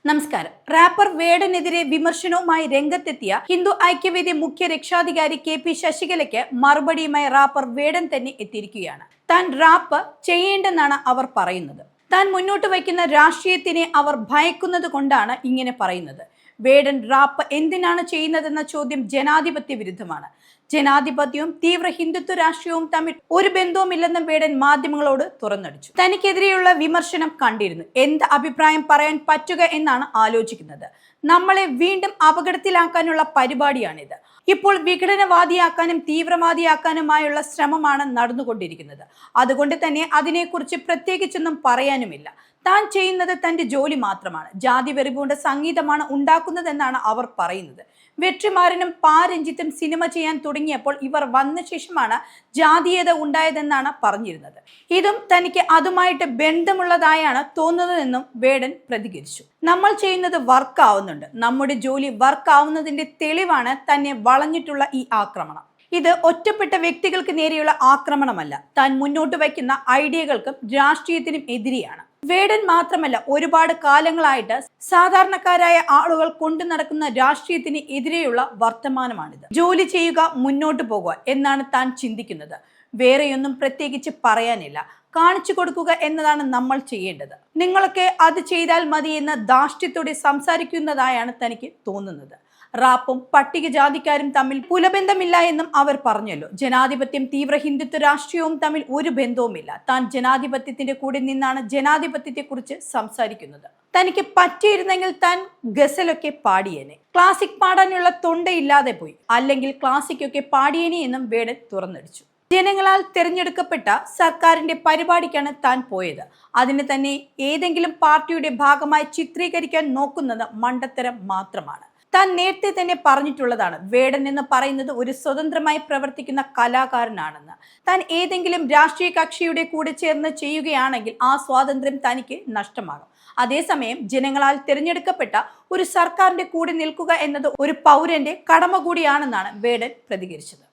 നമസ്കാരം. റാപ്പർ വേടനെതിരെ വിമർശനവുമായി രംഗത്തെത്തിയ ഹിന്ദു ഐക്യവേദി മുഖ്യ രക്ഷാധികാരി KP ശശികലയ്ക്ക് മറുപടിയുമായി റാപ്പർ വേടൻ തന്നെ എത്തിയിരിക്കുകയാണ്. താൻ റാപ്പ് ചെയ്യേണ്ടെന്നാണ് അവർ പറയുന്നത്. താൻ മുന്നോട്ട് വയ്ക്കുന്ന രാഷ്ട്രീയത്തിനെ അവർ ഭയക്കുന്നത് കൊണ്ടാണ് ഇങ്ങനെ പറയുന്നത്. വേടൻ റാപ്പ് എന്തിനാണ് ചെയ്യുന്നതെന്ന ചോദ്യം ജനാധിപത്യ വിരുദ്ധമാണ്. ജനാധിപത്യവും തീവ്ര ഹിന്ദുത്വ രാഷ്ട്രീയവും തമ്മിൽ ഒരു ബന്ധവുമില്ലെന്നും വേടൻ മാധ്യമങ്ങളോട് തുറന്നടിച്ചു. തനിക്കെതിരെയുള്ള വിമർശനം കണ്ടിരുന്നു. എന്ത് അഭിപ്രായം പറയാൻ പറ്റുക എന്നാണ് ആലോചിക്കുന്നത്. നമ്മളെ വീണ്ടും അപകടത്തിലാക്കാനുള്ള പരിപാടിയാണിത്. ഇപ്പോൾ വിഘടനവാദിയാക്കാനും തീവ്രവാദിയാക്കാനുമായുള്ള ശ്രമമാണ് നടന്നുകൊണ്ടിരിക്കുന്നത്. അതുകൊണ്ട് തന്നെ അതിനെക്കുറിച്ച് പ്രത്യേകിച്ചൊന്നും പറയാനുമില്ല. താൻ ചെയ്യുന്നത് തന്റെ ജോലി മാത്രമാണ്. ജാതി വെറിപൂണ്ട സംഗീതമാണ് ഉണ്ടാക്കുന്നതെന്നാണ് അവർ പറയുന്നത്. വെട്രിമാരനും രഞ്ജിത്തും സിനിമ ചെയ്യാൻ തുടങ്ങിയപ്പോൾ ഇവർ വന്ന ശേഷമാണ് ജാതീയത ഉണ്ടായതെന്നാണ് പറഞ്ഞിരുന്നത്. ഇതും തനിക്ക് അതുമായിട്ട് ബന്ധമുള്ളതായാണ് തോന്നുന്നതെന്നും വേടൻ പ്രതികരിച്ചു. നമ്മൾ ചെയ്യുന്നത് വർക്ക് ആവുന്നുണ്ട്. നമ്മുടെ ജോലി വർക്ക് ആവുന്നതിന്റെ തെളിവാണ് തന്നെ വളഞ്ഞിട്ടുള്ള ഈ ആക്രമണം. ഇത് ഒറ്റപ്പെട്ട വ്യക്തികൾക്ക് നേരെയുള്ള ആക്രമണമല്ല. താൻ മുന്നോട്ട് വയ്ക്കുന്ന ഐഡിയകൾക്കും രാഷ്ട്രീയത്തിനും എതിരെയാണ്. വേടൻ മാത്രമല്ല, ഒരുപാട് കാലങ്ങളായിട്ട് സാധാരണക്കാരായ ആളുകൾ കൊണ്ടു നടക്കുന്ന രാഷ്ട്രീയത്തിന് എതിരെയുള്ള വർത്തമാനമാണിത്. ജോലി ചെയ്യുക, മുന്നോട്ട് പോകുക എന്നാണ് താൻ ചിന്തിക്കുന്നത്. വേറെയൊന്നും പ്രത്യേകിച്ച് പറയാനില്ല. കാണിച്ചു കൊടുക്കുക എന്നതാണ് നമ്മൾ ചെയ്യേണ്ടത്. നിങ്ങളൊക്കെ അത് ചെയ്താൽ മതി എന്ന് ധാർഷ്ട്യത്തോടെ സംസാരിക്കുന്നതായാണ് തനിക്ക് തോന്നുന്നത്. റാപ്പും പട്ടികജാതിക്കാരും തമ്മിൽ പുലബന്ധമില്ല എന്നും അവർ പറഞ്ഞല്ലോ. ജനാധിപത്യം തീവ്ര ഹിന്ദുത്വ രാഷ്ട്രീയവും തമ്മിൽ ഒരു ബന്ധവുമില്ല. താൻ ജനാധിപത്യത്തിന്റെ കൂടെ നിന്നാണ് ജനാധിപത്യത്തെ കുറിച്ച് സംസാരിക്കുന്നത്. തനിക്ക് പറ്റിയിരുന്നെങ്കിൽ താൻ ഗസലൊക്കെ പാടിയേനെ. ക്ലാസിക് പാടാനുള്ള തൊണ്ടയില്ലാതെ പോയി. അല്ലെങ്കിൽ ക്ലാസിക്കൊക്കെ പാടിയേനെ എന്നും വേടൻ തുറന്നടിച്ചു. ജനങ്ങളാൽ തിരഞ്ഞെടുക്കപ്പെട്ട സർക്കാരിന്റെ പരിപാടിക്കാണ് താൻ പോയത്. അതിന് തന്നെ ഏതെങ്കിലും പാർട്ടിയുടെ ഭാഗമായി ചിത്രീകരിക്കാൻ നോക്കുന്നത് മണ്ടത്തരം മാത്രമാണ്. താൻ നേരത്തെ തന്നെ പറഞ്ഞിട്ടുള്ളതാണ്, വേടൻ എന്ന് പറയുന്നത് ഒരു സ്വതന്ത്രമായി പ്രവർത്തിക്കുന്ന കലാകാരനാണെന്ന്. താൻ ഏതെങ്കിലും രാഷ്ട്രീയ കക്ഷിയുടെ കൂടെ ചേർന്ന് ചെയ്യുകയാണെങ്കിൽ ആ സ്വാതന്ത്ര്യം തനിക്ക് നഷ്ടമാകും. അതേസമയം ജനങ്ങളാൽ തിരഞ്ഞെടുക്കപ്പെട്ട ഒരു സർക്കാരിന്റെ കൂടെ നിൽക്കുക എന്നത് ഒരു പൗരന്റെ കടമ കൂടിയാണെന്നാണ് വേടൻ പ്രതികരിച്ചത്.